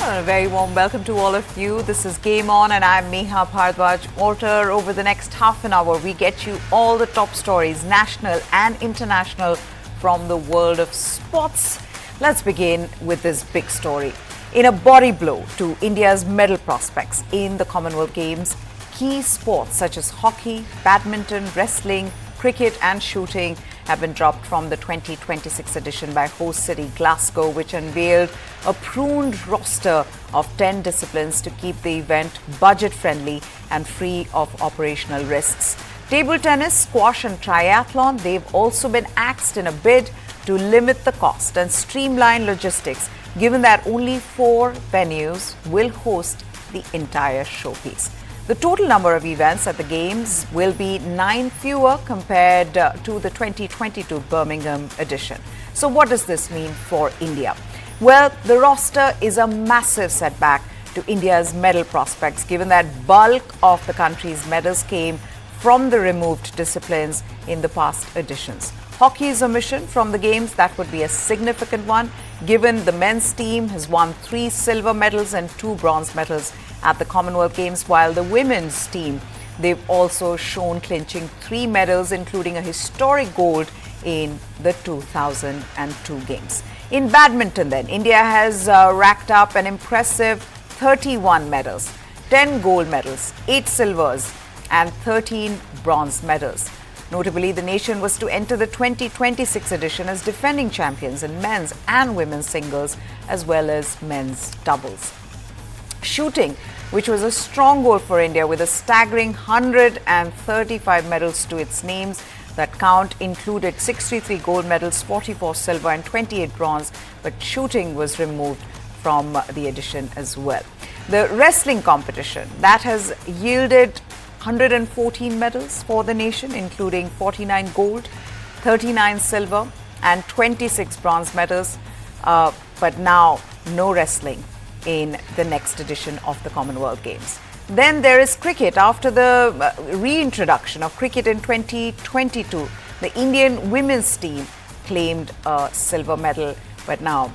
A very warm welcome to all of you. This is Game On and I'm Neha Bhardwaj-Mortar. Over the next half an hour, we get you all the top stories, national and international, from the world of sports. Let's begin with this big story. In a body blow to India's medal prospects in the Commonwealth Games, key sports such as hockey, badminton, wrestling, cricket and shooting have been dropped from the 2026 edition by host city Glasgow, which unveiled a pruned roster of 10 disciplines to keep the event budget-friendly and free of operational risks. Table tennis, squash and triathlon, they've also been axed in a bid to limit the cost and streamline logistics, given that only 4 venues will host the entire showpiece. The total number of events at the Games will be 9 fewer compared to the 2022 Birmingham edition. So what does this mean for India? Well, the roster is a massive setback to India's medal prospects, given that bulk of the country's medals came from the removed disciplines in the past editions. Hockey's omission from the Games, that would be a significant one, given the men's team has won 3 silver medals and 2 bronze medals at the Commonwealth Games, while the women's team, they've also shown clinching 3 medals, including a historic gold in the 2002 Games. In badminton then, India has racked up an impressive 31 medals, 10 gold medals, 8 silvers and 13 bronze medals. Notably, the nation was to enter the 2026 edition as defending champions in men's and women's singles, as well as men's doubles. Shooting, which was a strong goal for India with a staggering 135 medals to its names. That count included 63 gold medals, 44 silver and 28 bronze, but shooting was removed from the edition as well. The wrestling competition, that has yielded 114 medals for the nation, including 49 gold, 39 silver and 26 bronze medals, but now no wrestling in the next edition of the Commonwealth Games. Then there is cricket. After the reintroduction of cricket in 2022, the Indian women's team claimed a silver medal, but now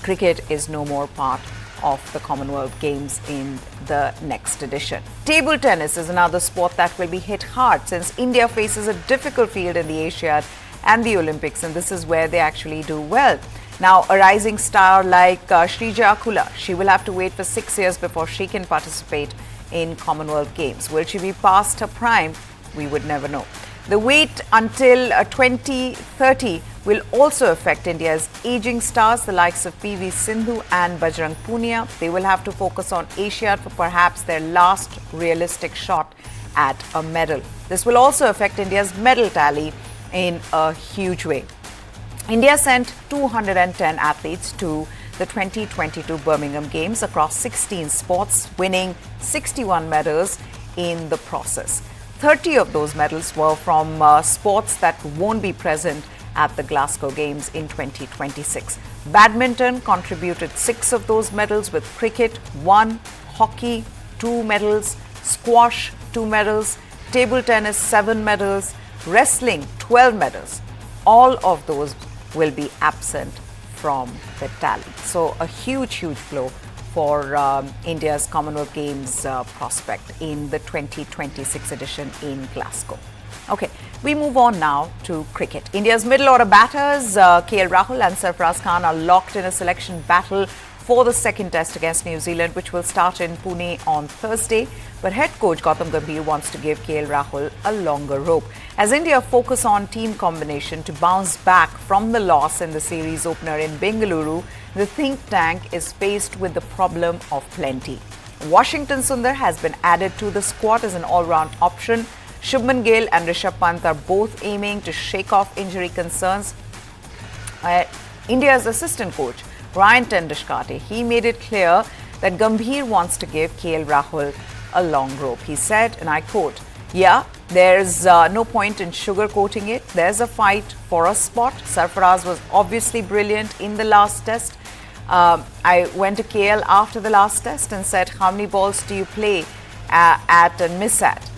cricket is no more part of the Commonwealth Games in the next edition. Table tennis is another sport that will be hit hard since India faces a difficult field in the Asiad and the Olympics, and this is where they actually do well. Now, a rising star like Shrija Akula, she will have to wait for 6 years before she can participate in Commonwealth Games. Will she be past her prime? We would never know. The wait until 2030 will also affect India's aging stars, the likes of PV Sindhu and Bajrang Punia. They will have to focus on Asia for perhaps their last realistic shot at a medal. This will also affect India's medal tally in a huge way. India sent 210 athletes to the 2022 Birmingham Games across 16 sports, winning 61 medals in the process. 30 of those medals were from sports that won't be present at the Glasgow Games in 2026. Badminton contributed 6 of those medals, with cricket 1, hockey 2 medals, squash 2 medals, table tennis 7 medals, wrestling 12 medals. All of those will be absent from the tally. So a huge blow for India's Commonwealth Games prospect in the 2026 edition in Glasgow. Okay, we move on now to cricket. India's middle order batters KL Rahul and Sarfaraz Khan are locked in a selection battle for the second test against New Zealand, which will start in Pune on Thursday. But head coach Gautam Gambhir wants to give KL Rahul a longer rope as India focus on team combination to bounce back from the loss in the series opener in Bengaluru. The think tank is faced with the problem of plenty. Washington Sundar has been added to the squad as an all-round option. Shubman Gill and Rishabh Pant are both aiming to shake off injury concerns. India's assistant coach Ryan Tendishkate, he made it clear that Gambhir wants to give KL Rahul a long rope. He said, and I quote, "Yeah, there's no point in sugarcoating it. There's a fight for a spot. Sarfaraz was obviously brilliant in the last test. I went to KL after the last test and said, how many balls do you play at and miss at?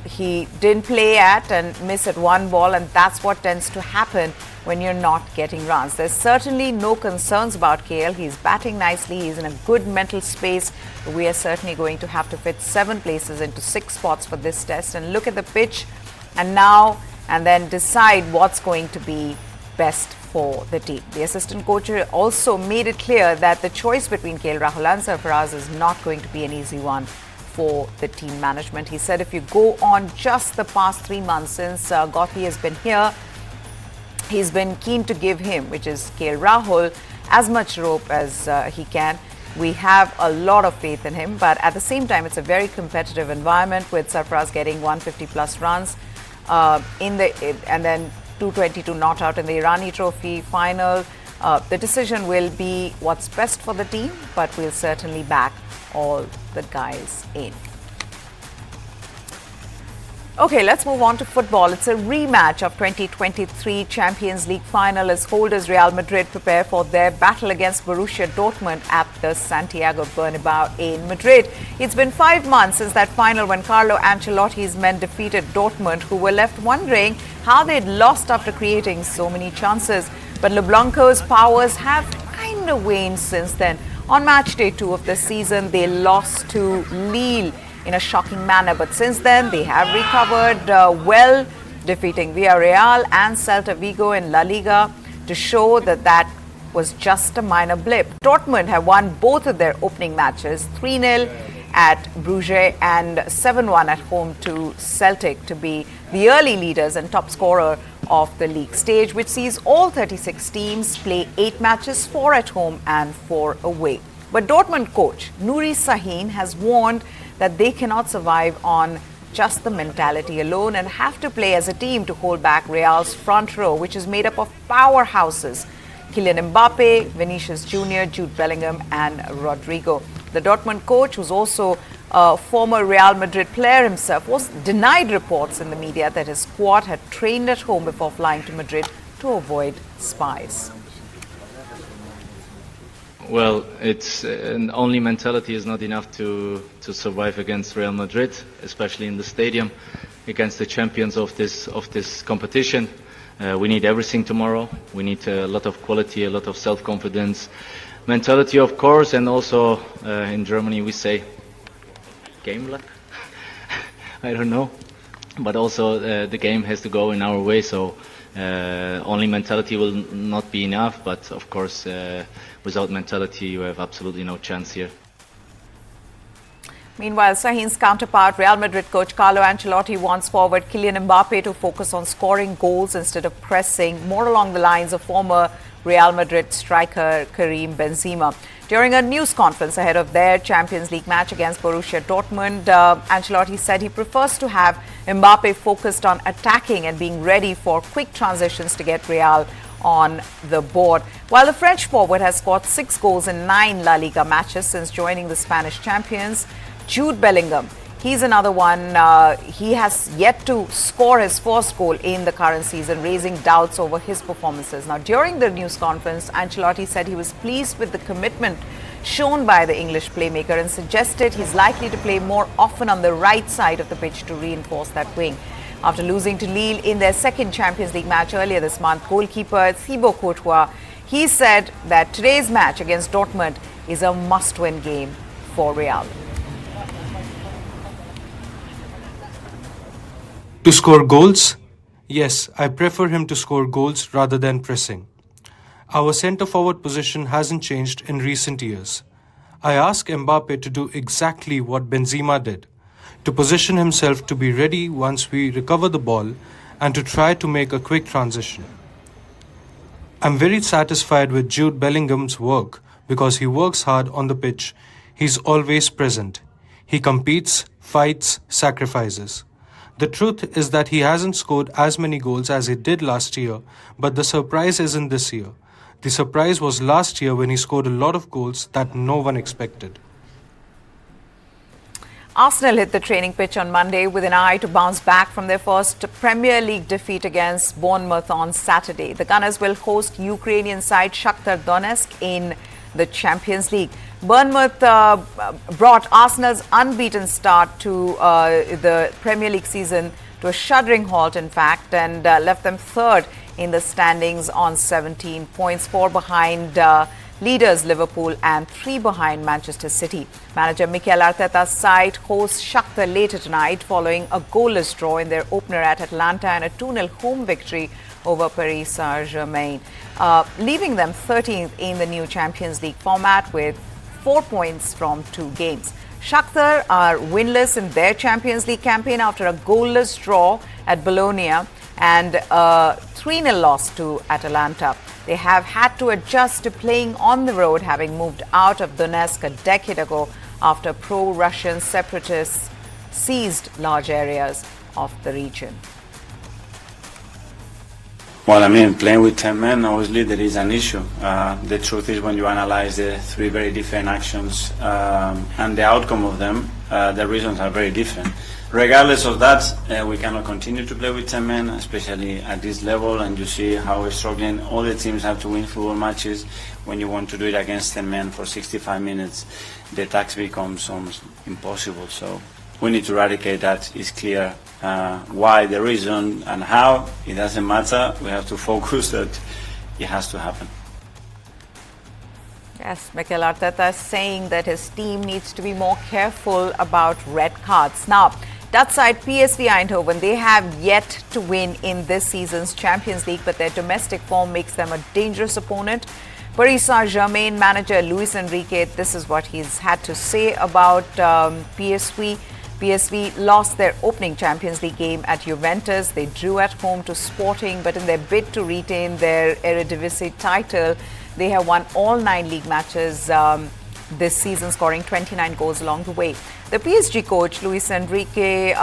He didn't play at and miss at 1 ball, and that's what tends to happen when you're not getting runs. There's certainly no concerns about KL. He's batting nicely. He's in a good mental space. We are certainly going to have to fit 7 places into 6 spots for this test and look at the pitch and then decide what's going to be best for the team. The assistant coach also made it clear that the choice between KL Rahul and Sarfaraz is not going to be an easy one for the team management. He said if you go on just the past 3 months since Gothi has been here, he's been keen to give him, which is KL Rahul, as much rope as he can. We have a lot of faith in him, but at the same time, it's a very competitive environment with Sarfaraz getting 150 plus runs and then 222 not out in the Irani Trophy final. The decision will be what's best for the team, but we'll certainly back all the guys in. Okay, let's move on to football. It's a rematch of 2023 Champions League final as holders Real Madrid prepare for their battle against Borussia Dortmund at the Santiago Bernabeu in Madrid. It's been 5 months since that final when Carlo Ancelotti's men defeated Dortmund, who were left wondering how they'd lost after creating so many chances. But LeBlancos' powers have kind of waned since then. On match day 2 of the season, they lost to Lille in a shocking manner. But since then, they have recovered well, defeating Villarreal and Celta Vigo in La Liga to show that that was just a minor blip. Dortmund have won both of their opening matches, 3-0 at Bruges and 7-1 at home to Celtic, to be the early leaders and top scorer of the league stage, which sees all 36 teams play 8 matches, 4 at home and 4 away. But Dortmund coach Nuri Sahin has warned that they cannot survive on just the mentality alone and have to play as a team to hold back Real's front row, which is made up of powerhouses: Kylian Mbappe, Vinicius Jr., Jude Bellingham and Rodrigo. The Dortmund coach, who's also a former Real Madrid player himself, was denied reports in the media that his squad had trained at home before flying to Madrid to avoid spies. Well, it's only mentality is not enough to survive against Real Madrid, especially in the stadium, against the champions of this competition. We need everything tomorrow. We need a lot of quality, a lot of self-confidence, mentality, of course, and also in Germany we say game luck. I don't know, but also the game has to go in our way. So only mentality will not be enough. But of course, without mentality, you have absolutely no chance here. Meanwhile, Sahin's counterpart, Real Madrid coach Carlo Ancelotti, wants forward Kylian Mbappe to focus on scoring goals instead of pressing, more along the lines of former Real Madrid striker Karim Benzema. During a news conference ahead of their Champions League match against Borussia Dortmund, Ancelotti said he prefers to have Mbappe focused on attacking and being ready for quick transitions to get Real on the board. While the French forward has scored 6 goals in 9 La Liga matches since joining the Spanish champions, Jude Bellingham, he's another one. He has yet to score his first goal in the current season, raising doubts over his performances. Now, during the news conference, Ancelotti said he was pleased with the commitment shown by the English playmaker and suggested he's likely to play more often on the right side of the pitch to reinforce that wing. After losing to Lille in their second Champions League match earlier this month, goalkeeper Thibaut Courtois, he said that today's match against Dortmund is a must-win game for Real. To score goals? Yes, I prefer him to score goals rather than pressing. Our centre-forward position hasn't changed in recent years. I ask Mbappe to do exactly what Benzema did, to position himself to be ready once we recover the ball and to try to make a quick transition. I'm very satisfied with Jude Bellingham's work because he works hard on the pitch. He's always present. He competes, fights, sacrifices. The truth is that he hasn't scored as many goals as he did last year, but the surprise isn't this year. The surprise was last year when he scored a lot of goals that no one expected. Arsenal hit the training pitch on Monday with an eye to bounce back from their first Premier League defeat against Bournemouth on Saturday. The Gunners will host Ukrainian side Shakhtar Donetsk in the Champions League. Bournemouth brought Arsenal's unbeaten start to the Premier League season to a shuddering halt, in fact, and left them third in the standings on 17 points, 4 behind leaders Liverpool and 3 behind Manchester City. Manager Mikel Arteta's side hosts Shakhtar later tonight following a goalless draw in their opener at Atlanta and a 2-0 home victory over Paris Saint-Germain, leaving them 13th in the new Champions League format with 4 points from 2 games. Shakhtar are winless in their Champions League campaign after a goalless draw at Bologna and a 3-0 loss to Atalanta. They have had to adjust to playing on the road, having moved out of Donetsk a decade ago after pro-Russian separatists seized large areas of the region. Well, I mean, playing with 10 men, obviously there is an issue. The truth is when you analyze the 3 very different actions and the outcome of them, the reasons are very different. Regardless of that, we cannot continue to play with 10 men, especially at this level, and you see how we're struggling. All the teams have to win football matches. When you want to do it against 10 men for 65 minutes, the task becomes almost impossible. So we need to eradicate that. It's clear why, the reason, and how. It doesn't matter. We have to focus that it has to happen. Yes, Mikel Arteta is saying that his team needs to be more careful about red cards. Now, Dutch side PSV Eindhoven, they have yet to win in this season's Champions League, but their domestic form makes them a dangerous opponent. Paris Saint-Germain manager Luis Enrique, this is what he's had to say about PSV. PSV lost their opening Champions League game at Juventus. They drew at home to Sporting, but in their bid to retain their Eredivisie title, they have won all 9 league matches this season, scoring 29 goals along the way. The PSG coach, Luis Enrique,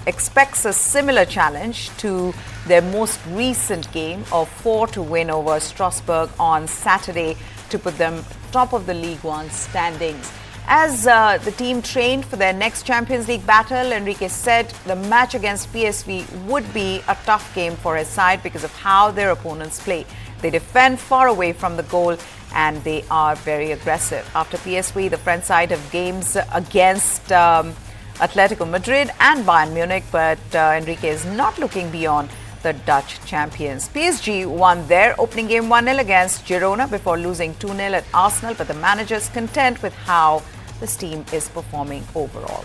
expects a similar challenge to their most recent game of 4 win over Strasbourg on Saturday to put them top of the League One standings. As the team trained for their next Champions League battle, Enrique said the match against PSV would be a tough game for his side because of how their opponents play. They defend far away from the goal and they are very aggressive. After PSV, the French side have games against Atletico Madrid and Bayern Munich, but Enrique is not looking beyond the Dutch champions. PSG won their opening game 1-0 against Girona before losing 2-0 at Arsenal, but the manager is content with how this team is performing overall.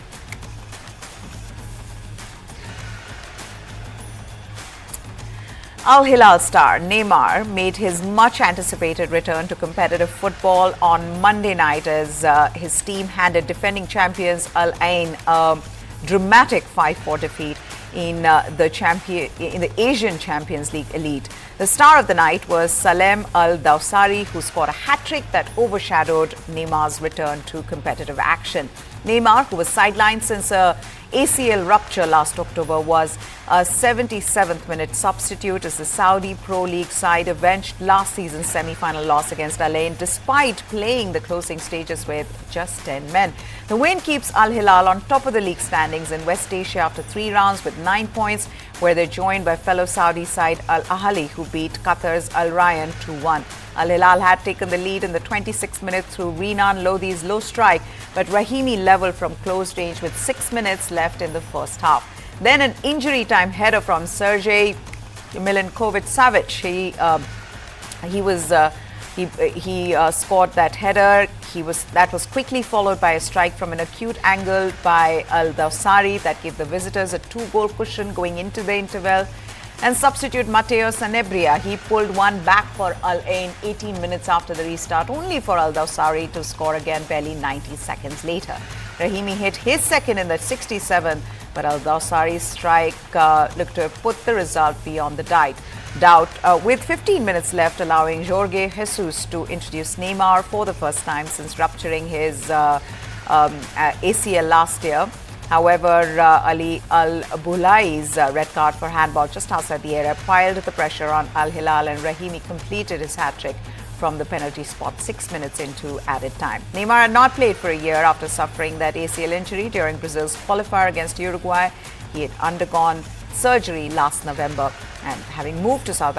Al Hilal star Neymar made his much-anticipated return to competitive football on Monday night as his team handed defending champions Al Ain a dramatic 5-4 defeat in the Asian Champions League Elite. The star of the night was Salem Al Dawsari, who scored a hat-trick that overshadowed Neymar's return to competitive action. Neymar, who was sidelined since a ACL rupture last October, was a 77th minute substitute as the Saudi Pro League side avenged last season's semi-final loss against Al Ain despite playing the closing stages with just 10 men. The win keeps Al Hilal on top of the league standings in West Asia after 3 rounds with 9 points, where they're joined by fellow Saudi side Al Ahly, who beat Qatar's Al Rayyan 2-1. Al Hilal had taken the lead in the 26th minute through Renan Lodhi's low strike, but Rahimi leveled from close range with 6 minutes left in the first half. Then an injury time header from Sergej Milinkovic-Savic. He scored that header. That was quickly followed by a strike from an acute angle by Al Dawsari that gave the visitors a 2-goal cushion going into the interval. And substitute Matteo Sanabria, he pulled one back for Al Ain 18 minutes after the restart, only for Al Dawsari to score again barely 90 seconds later. Rahimi hit his second in the 67th, but Al Dawsari's strike looked to have put the result beyond the doubt, with 15 minutes left, allowing Jorge Jesus to introduce Neymar for the first time since rupturing his ACL last year. However, Ali Al-Bulai's red card for handball just outside the area piled the pressure on Al Hilal, and Rahimi completed his hat-trick from the penalty spot 6 minutes into added time. Neymar had not played for a year after suffering that ACL injury during Brazil's qualifier against Uruguay. He had undergone surgery last November, and having moved to South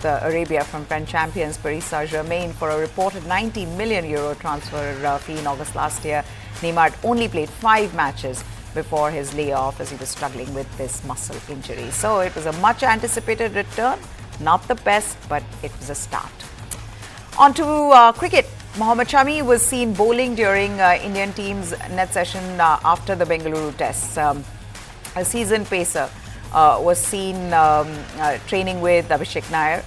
Arabia from French champions Paris Saint-Germain for a reported €90 million transfer fee in August last year, Neymar had only played 5 matches before his layoff as he was struggling with this muscle injury. So it was a much anticipated return, Not the best, but it was a start. On to cricket. Mohammad Shami was seen bowling during Indian team's net session after the Bengaluru tests. A seasoned pacer was seen training with Abhishek Nair.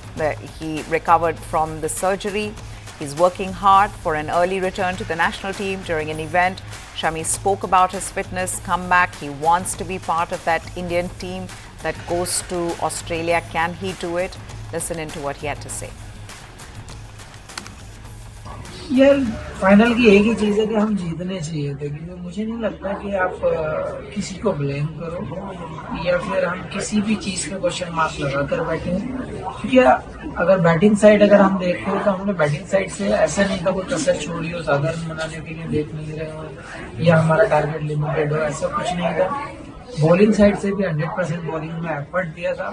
He recovered from the surgery. He's working hard for an early return to the national team during an event. Shami spoke about his fitness comeback. He wants to be part of that Indian team that goes to Australia. Can he do it? Listen into what he had to say. यार final की एक ही चीज़ है कि हम जीतने चाहिए थे, क्योंकि मुझे नहीं लगता कि आप किसी को ब्लेम करो या फिर हम किसी भी चीज़ का क्वेश्चन मार्क लगाकर बैठे हैं। क्योंकि अगर बैटिंग साइड अगर हम देखते हैं तो हमने बैटिंग साइड से ऐसा नहीं था कोई कसर छोड़ी हो, साधारण बनाने के लिए देख नहीं रहे हो या हमारा टारगेट लिमिटेड हो, ऐसा कुछ नहीं था। बॉलिंग साइड से भी 100% बॉलिंग में एफर्ट दिया था।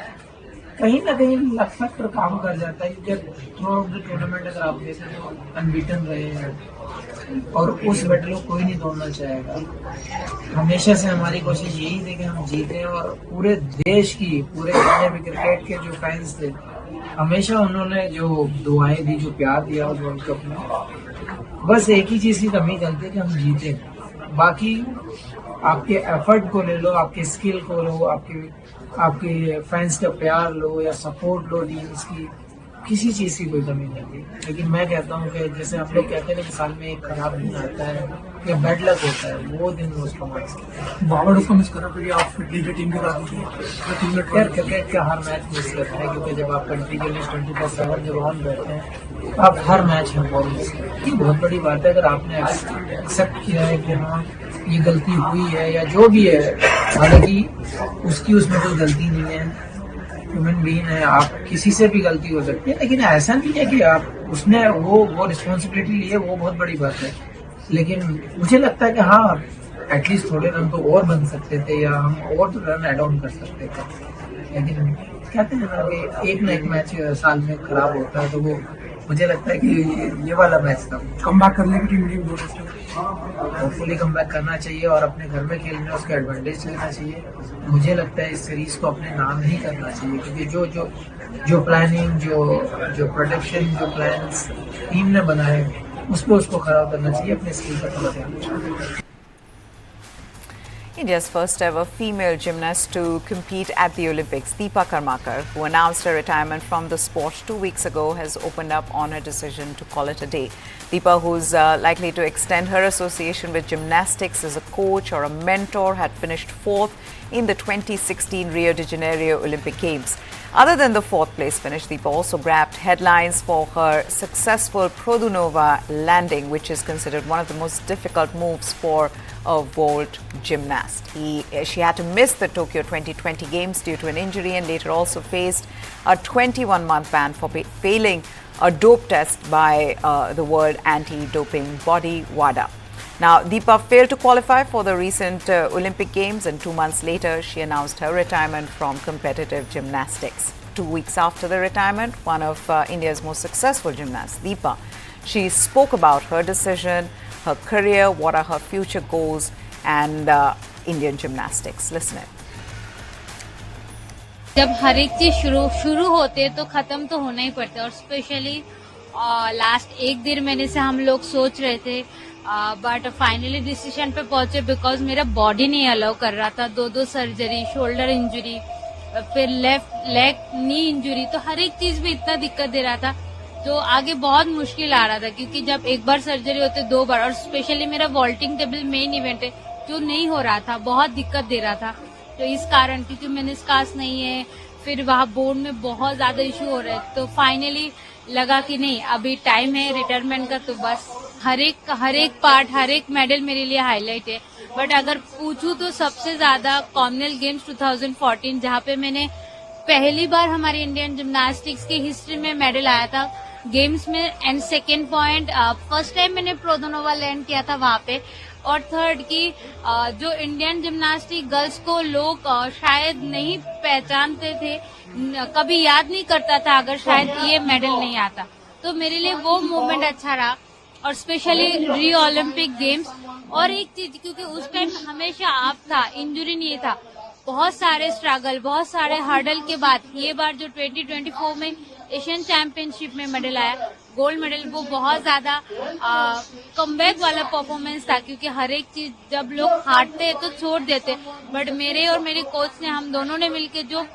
कहीं ना कहीं लक पर काम कर जाता है, क्योंकि थ्रू आउट द टूर्नामेंट अगर आप देखें तो अनबीटन रहे हैं और उस बैटल को कोई नहीं तोड़ना चाहेगा। हमेशा से हमारी कोशिश यही थी कि हम जीतें और पूरे देश की, पूरे जितने भी क्रिकेट के जो फैंस थे, हमेशा उन्होंने जो दुआएं दी, जो प्यार दिया उस वर्ल्ड कप में, बस एक ही चीज़ की कमी करते कि हम जीते। बाकी आपके एफर्ट को ले लो, आपके स्किल को लो, आपके फैंस का प्यार लो या सपोर्ट लो टीम्स की, किसी चीज़ की कोई कमी नहीं थी। लेकिन मैं कहता हूँ कि जैसे हम लोग कहते हैं कि साल में एक खराब दिन आता है या बैड लक होता है, वो दिन उसको मिस करते बाबर उसको मिस करा फिर आप फिटली की टीम के साथ यार क्रिकेट का हर मैच मिस करते हैं, क्योंकि जब आप कंट्री के लिए 24/7 जब ऑन बैठते हैं आप हर मैच में बॉल मिस करते हैं। बहुत बड़ी बात है अगर आपने एक्सेप्ट किया है कि हाँ ये गलती हुई है या जो भी है, हालांकि उसकी उसमें कोई गलती नहीं है, ह्यूमन बीइंग है, आप किसी से भी गलती हो सकती है, लेकिन ऐसा नहीं है कि आप उसने वो रिस्पॉन्सिबिलिटी ली है, वो बहुत बड़ी बात है। लेकिन मुझे लगता है कि हाँ एटलीस्ट थोड़े रन तो और बन सकते थे या हम और तो रन एड ऑन कर सकते थे। लेकिन कहते हैं ना कि एक ना एक मैच साल में खराब होता है, तो वो मुझे लगता है कि ये वाला मैच था। कम बैक करने की टीम होपफुली कम बैक करना चाहिए और अपने घर में खेलने उसका एडवांटेज लेना चाहिए। मुझे लगता है इस सीरीज को अपने नाम ही करना चाहिए, क्योंकि जो प्लानिंग, जो प्रोडक्शन, जो प्लान्स टीम ने बनाए उस पर उसको खराब करना चाहिए, अपने स्किल पर थोड़ा ध्यान देना चाहिए। India's first ever female gymnast to compete at the Olympics, Deepa Karmakar, who announced her retirement from the sport 2 weeks ago, has opened up on her decision to call it a day. Deepa, who's likely to extend her association with gymnastics as a coach or a mentor, had finished 4th in the 2016 Rio de Janeiro Olympic Games. Other than the 4th place finish, Deepa also grabbed headlines for her successful Produnova landing, which is considered one of the most difficult moves for a vault gymnast. She had to miss the Tokyo 2020 Games due to an injury and later also faced a 21-month ban for failing a dope test by the World Anti-Doping Body, WADA. Now, Deepa failed to qualify for the recent Olympic Games, and 2 months later, she announced her retirement from competitive gymnastics. 2 weeks after the retirement, one of India's most successful gymnasts, Deepa, she spoke about her decision, her career, what are her future goals, and Indian gymnastics. Listen in. जब हर एक चीज शुरू होते तो खत्म तो होना ही पड़ता है, और स्पेशली लास्ट 1 डेढ़ महीने से हम लोग सोच रहे थे, बट फाइनली डिसीजन पे पहुंचे बिकॉज मेरा बॉडी नहीं अलाउ कर रहा था। 2 सर्जरी, शोल्डर इंजरी, फिर लेफ्ट लेग नी इंजरी, तो हर एक चीज में इतना दिक्कत दे रहा था, तो आगे बहुत मुश्किल आ रहा था। क्योंकि जब एक बार सर्जरी होते 2 बार, और स्पेशली मेरा वॉल्टिंग टेबल मेन इवेंट है जो नहीं हो रहा था, बहुत दिक्कत दे रहा था। तो इस कारण, क्योंकि मेनिस्कस नहीं है, फिर वहाँ बोन में बहुत ज्यादा इशू हो रहे, तो फाइनली लगा कि नहीं अभी टाइम है रिटायरमेंट का, तो बस हर एक पार्ट, हर एक मेडल मेरे लिए हाईलाइट है। बट अगर पूछूं तो सबसे ज्यादा कॉमनवेल्थ गेम्स 2014, जहाँ पे मैंने पहली बार हमारी इंडियन जिम्नास्टिक्स की हिस्ट्री में मेडल आया था गेम्स में, and 2nd point first time मैंने प्रोदोनोवा लैंड किया था वहाँ पे, और 3rd की जो इंडियन जिम्नास्टिक गर्ल्स को लोग शायद नहीं पहचानते थे, कभी याद नहीं करता था अगर शायद ये मेडल नहीं आता, तो मेरे लिए वो मोमेंट अच्छा रहा। और स्पेशली रियो ओलंपिक गेम्स, और एक चीज क्योंकि उस टाइम हमेशा आप था, इंजरी नहीं था, बहुत सारे स्ट्रगल, बहुत सारे हर्डल के बाद ये बार जो 2024 में एशियन चैंपियनशिप में मेडल आया, गोल्ड मेडल, वो बहुत ज्यादा कमबैक वाला परफॉर्मेंस था, क्योंकि हर एक चीज जब लोग हारते हैं तो छोड़ देते, बट मेरे और मेरे कोच ने, हम दोनों ने मिलकर जो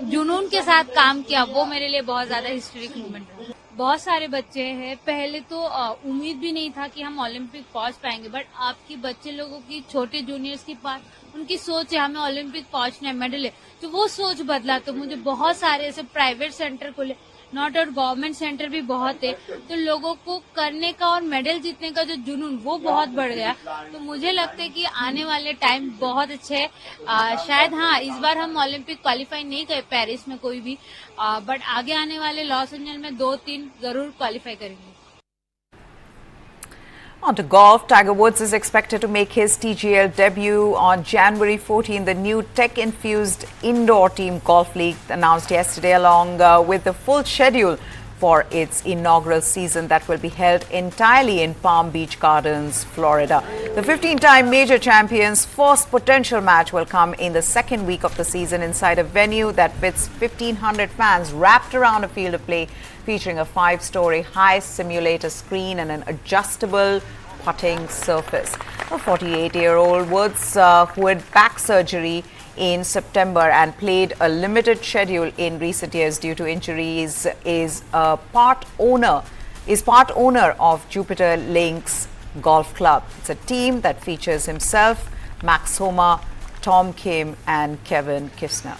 जुनून के साथ काम किया, वो मेरे लिए बहुत ज्यादा हिस्टोरिक मोमेंट था। बहुत सारे बच्चे हैं, पहले तो उम्मीद भी नहीं था कि हम ओलंपिक पहुंच पाएंगे, बट आपकी बच्चे लोगों की, छोटे जूनियर्स के पास उनकी सोच है हमें ओलंपिक पहुंचना है, मेडल है, तो वो सोच बदला। तो मुझे बहुत सारे ऐसे प्राइवेट सेंटर खुले, नॉट और गवर्नमेंट सेंटर भी बहुत है, तो लोगों को करने का और मेडल जीतने का जो जुनून वो बहुत बढ़ गया। तो मुझे लगता है कि आने वाले टाइम बहुत अच्छे है। शायद हाँ, इस बार हम ओलंपिक क्वालिफाई नहीं कर पेरिस में कोई भी, बट आगे आने वाले लॉस एंजल्स में 2-3 जरूर क्वालिफाई करेंगे। On to golf, Tiger Woods is expected to make his TGL debut on January 14. The new tech-infused indoor team golf league announced yesterday, along with the full schedule for its inaugural season that will be held entirely in Palm Beach Gardens, Florida. The 15-time major champion's first potential match will come in the second week of the season inside a venue that fits 1,500 fans wrapped around a field of play, featuring a 5-story high simulator screen and an adjustable putting surface. A 48-year-old Woods, who had back surgery in September and played a limited schedule in recent years due to injuries, is part owner of Jupiter Links Golf Club. It's a team that features himself, Max Homa, Tom Kim and Kevin Kisner.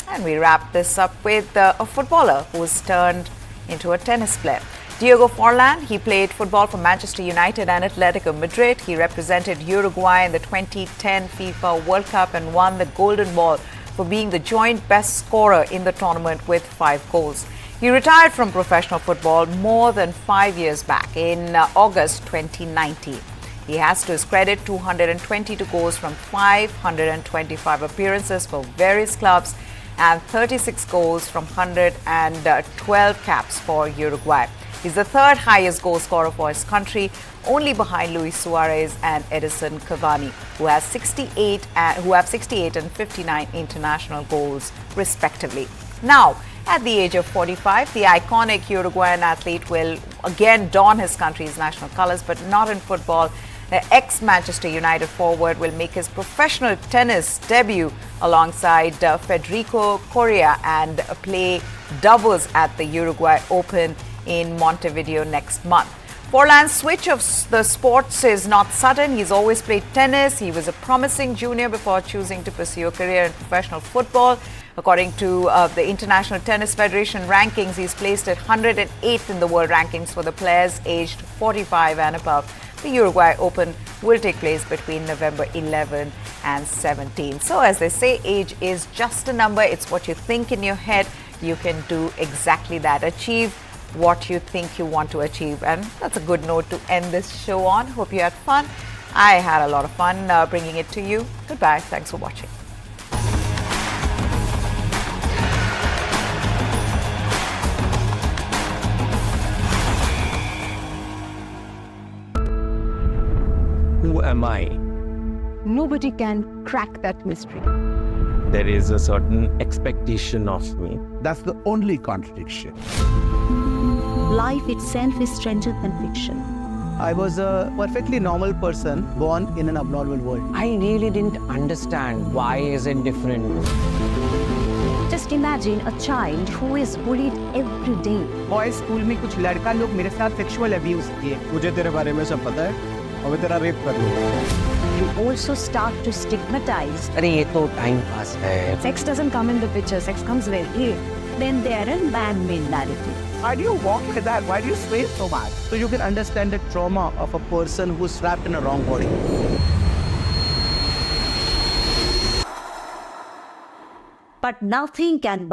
And we wrap this up with a footballer who's turned into a tennis player. Diego Forlan, he played football for Manchester United and Atletico Madrid. He represented Uruguay in the 2010 FIFA World Cup and won the Golden Ball for being the joint best scorer in the tournament with 5 goals. He retired from professional football more than 5 years back in August 2019. He has to his credit 222 goals from 525 appearances for various clubs and 36 goals from 112 caps for Uruguay. He's the third highest goal scorer for his country, only behind Luis Suarez and Edison Cavani, who have 68 and 59 international goals, respectively. Now, at the age of 45, the iconic Uruguayan athlete will again don his country's national colors, but not in football. The ex-Manchester United forward will make his professional tennis debut alongside Federico Coria and play doubles at the Uruguay Open in Montevideo next month. Forlan's switch of the sports is not sudden. He's always played tennis. He was a promising junior before choosing to pursue a career in professional football. According to the International Tennis Federation rankings, he's placed at 108th in the world rankings for the players aged 45 and above. The Uruguay Open will take place between November 11 and 17. So as they say, age is just a number. It's what you think in your head. You can do exactly that. Achieve what you think you want to achieve. And that's a good note to end this show on. Hope you had fun. I had a lot of fun bringing it to you. Goodbye. Thanks for watching. Who am I? Nobody can crack that mystery. There is a certain expectation of me. That's the only contradiction. Life itself is stranger than fiction. I was a perfectly normal person born in an abnormal world. I really didn't understand why is it different. Just imagine a child who is bullied every day. Boys school में कुछ लड़का लोग मेरे साथ sexual abuse किए. मुझे तेरे बारे में सब पता है और मैं तेरा रेप कर लूँगा. You also start to stigmatize. अरे ये तो time pass है. Sex doesn't come in the picture. Sex comes very late. Then they are a man-made narrative. Why do you walk like that? Why do you sway so much? So you can understand the trauma of a person who's trapped in a wrong body. But nothing can